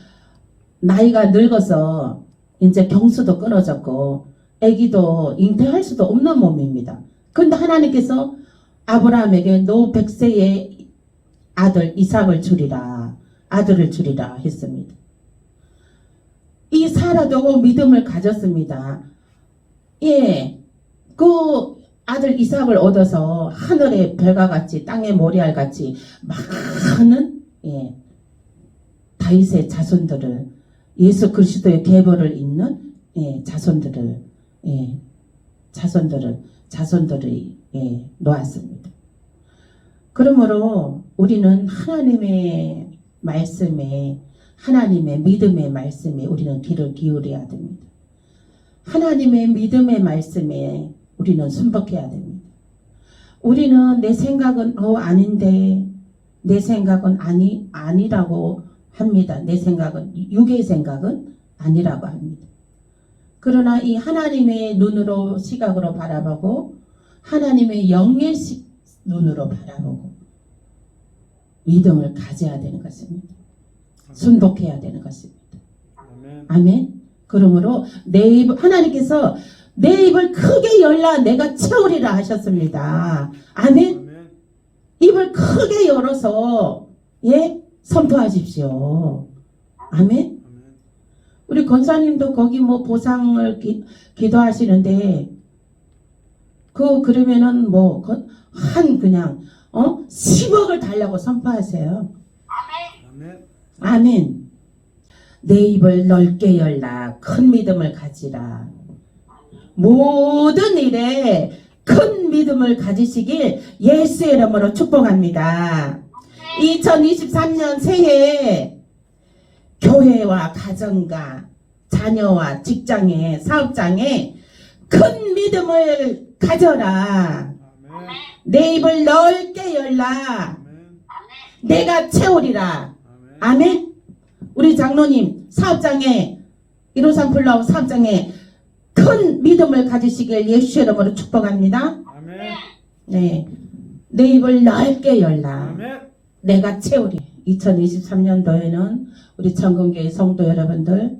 나이가 늙어서 이제 경수도 끊어졌고 아기도 잉태할 수도 없는 몸입니다. 그런데 하나님께서 아브라함에게 너 100세의 아들 이삭을 주리라, 아들을 주리라 했습니다. 이 사라도 믿음을 가졌습니다. 그 아들 이삭을 얻어서 하늘의 별과 같이 땅의 모래알 같이 많은 다윗의 자손들을 예수 그리스도의 계보를 잇는 자손들을 놓았습니다. 그러므로 우리는 하나님의 말씀에 하나님의 믿음의 말씀에 우리는 귀를 기울여야 됩니다. 하나님의 믿음의 말씀에 우리는 순복해야 됩니다. 우리는 내 생각은 아닌데 내 생각은 아니라고 합니다. 내 생각은 육의 생각은 아니라고 합니다. 그러나 이 하나님의 눈으로 시각으로 바라보고 하나님의 영의 눈으로 바라보고 믿음을 가져야 되는 것입니다. 순복해야 되는 것입니다. 아멘. 그러므로 하나님께서 내 입을 크게 열라 내가 채우리라 하셨습니다. 아멘. 입을 크게 열어서 선포하십시오. 아멘. 우리 권사님도 거기 보상을 기도하시는데 그러면은 그냥 10억을 달라고 선포하세요. 아멘. 아멘. 내 입을 넓게 열라. 큰 믿음을 가지라. 모든 일에 큰 믿음을 가지시길 예수의 이름으로 축복합니다. 2023년 새해에 교회와 가정과 자녀와 직장에 사업장에 큰 믿음을 가져라. 아멘. 내 입을 넓게 열라. 아멘. 내가 채우리라. 아멘. 아멘. 우리 장로님 사업장에 153 플라워 사업장에 큰 믿음을 가지시길 예수의 이름으로 축복합니다. 아멘. 네, 내 입을 넓게 열라. 아멘. 내가 채우리. 2023년도에는 우리 천금교회 성도 여러분들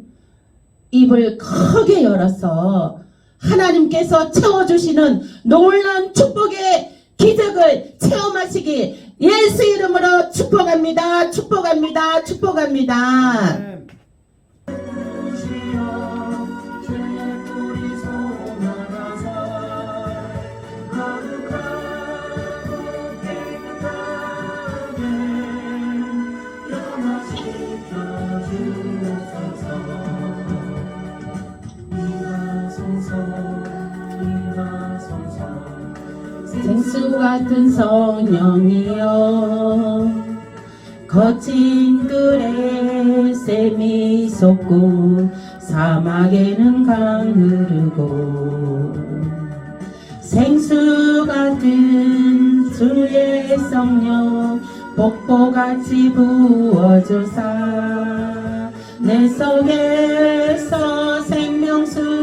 입을 크게 열어서 하나님께서 채워주시는 놀라운 축복의 기적을 체험하시기 예수 이름으로 축복합니다. 축복합니다. 축복합니다. 아멘. 생수 같은 성령이여 거친 글에 샘이 솟고 사막에는 강 흐르고 생수 같은 주의 성령 폭포같이 부어주사 내 속에서 생명수가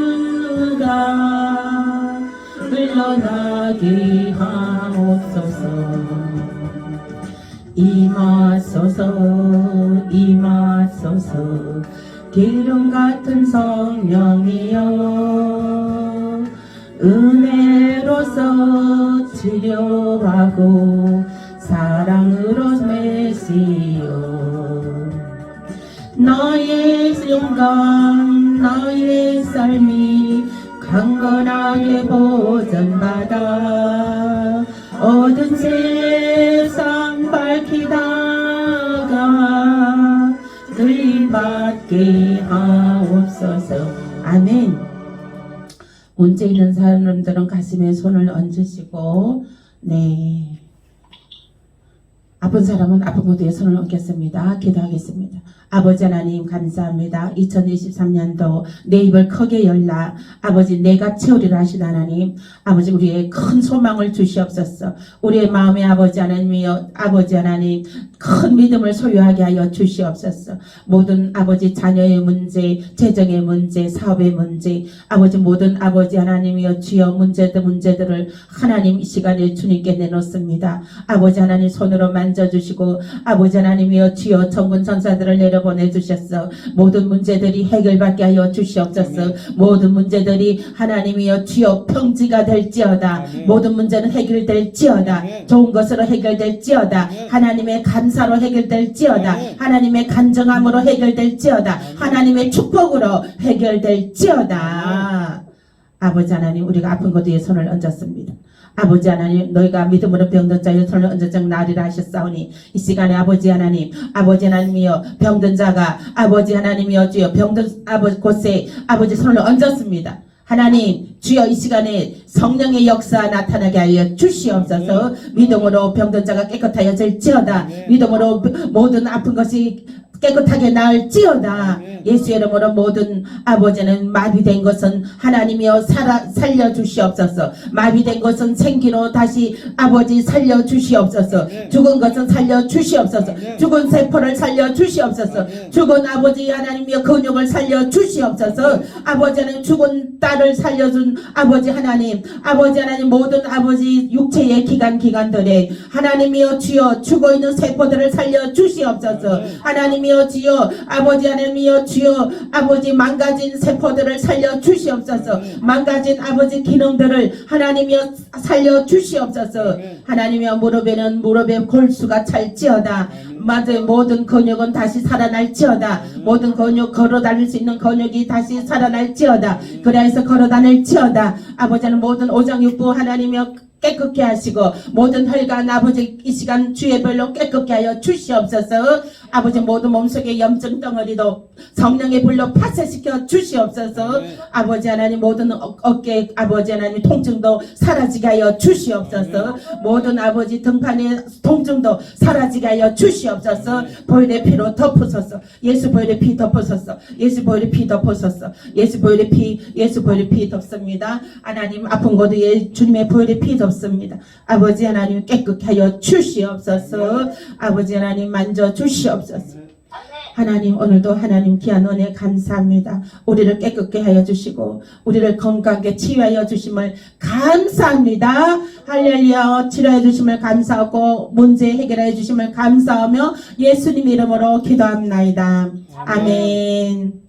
흘러나게 하옵소서. 임하소서 임하소서 기름 같은 성령이여 은혜로서 치료하고 사랑으로 메시오 나의 영광 나의 삶이 강건하게 보전받아 어두운 세상 밝히다가 들림받게 하옵소서. 아멘. 문제 있는 사람들은 가슴에 손을 얹으시고 네 아픈 사람은 아픈 곳에 손을 얹겠습니다. 기도하겠습니다. 아버지 하나님 감사합니다. 2023년도 내 입을 크게 열라. 아버지 내가 채우리라 하신 하나님 아버지 우리의 큰 소망을 주시옵소서. 우리의 마음에 아버지 하나님이여 아버지 하나님 큰 믿음을 소유하게 하여 주시옵소서. 모든 아버지 자녀의 문제 재정의 문제 사업의 문제 아버지 모든 아버지 하나님이여 주여 문제들을 하나님 이 시간에 주님께 내놓습니다. 아버지 하나님 손으로 만져주시고 아버지 하나님이여 주여 천군 천사들을 내려 보내주셨어. 모든 문제들이 해결받게 하여 주시옵소서. 아멘. 모든 문제들이 하나님이여 주여 평지가 될지어다. 아멘. 모든 문제는 해결될지어다. 아멘. 좋은 것으로 해결될지어다. 아멘. 하나님의 감사로 해결될지어다. 아멘. 하나님의 간정함으로 해결될지어다. 아멘. 하나님의 축복으로 해결될지어다. 아버지 하나님 우리가 아픈 곳에 손을 얹었습니다. 아버지 하나님 너희가 믿음으로 병든 자의 손을 얹어정 나으리라 하셨사오니 이 시간에 아버지 하나님이여 병든 자가 아버지 하나님이여 주여 병든 아버지 곳에 아버지 손을 얹었습니다. 하나님 주여 이 시간에 성령의 역사 나타나게 하여 주시옵소서. 믿음으로 병든 자가 깨끗하여 질지어다. 믿음으로 모든 아픈 것이 깨끗하게 나을지어다. 예수의 이름으로 모든 아버지는 마비된 것은 하나님이여 살려주시옵소서. 마비된 것은 생기로 다시 아버지 살려주시옵소서. 죽은 것은 살려주시옵소서. 죽은 세포를 살려주시옵소서. 죽은 아버지 하나님이여 근육을 살려주시옵소서. 아버지는 죽은 딸을 살려준 아버지 하나님 모든 아버지 육체의 기관들에 하나님이여 주여 죽어있는 세포들을 살려주시옵소서. 하나님이여 하나님이여 주여 아버지 하나님이여 주여 아버지 망가진 세포들을 살려 주시옵소서. 망가진 아버지 기능들을 하나님이여 살려 주시옵소서. 하나님이여 무릎에는 무릎에 골수가 찰지어다. 맞아요. 모든 근육은 다시 살아날지어다. 모든 근육 걸어다닐 수 있는 근육이 다시 살아날지어다. 그래서 걸어다닐지어다. 아버지는 모든 오장육부 하나님이여 깨끗게 하시고 모든 혈관 아버지 이 시간 주의별로 깨끗게 하여 주시옵소서. 아버지 모든 몸속의 염증 덩어리도 성령의 불로 파쇄시켜 주시옵소서. 아버지 하나님 모든 어깨 아버지 하나님 통증도 사라지게 하여 주시옵소서. 모든 아버지 등판의 통증도 사라지게 하여 주시옵소서. 보혈의 피로 덮으소서. 예수 보혈의 피 덮으소서. 예수 보혈의 피 덮으소서. 예수 보혈의 피 덮습니다. 하나님 아픈 곳에 주님의 보혈의 피 덮습니다. 아버지 하나님 깨끗게 하여 주시옵소서. 아버지 하나님 만져 주시옵소서. 하나님 오늘도 하나님 귀한 은혜 감사합니다. 우리를 깨끗게 하여 주시고 우리를 건강하게 치유하여 주심을 감사합니다. 할렐루야. 치료해 주심을 감사하고 문제 해결해 주심을 감사하며 예수님 이름으로 기도합나이다. 아멘.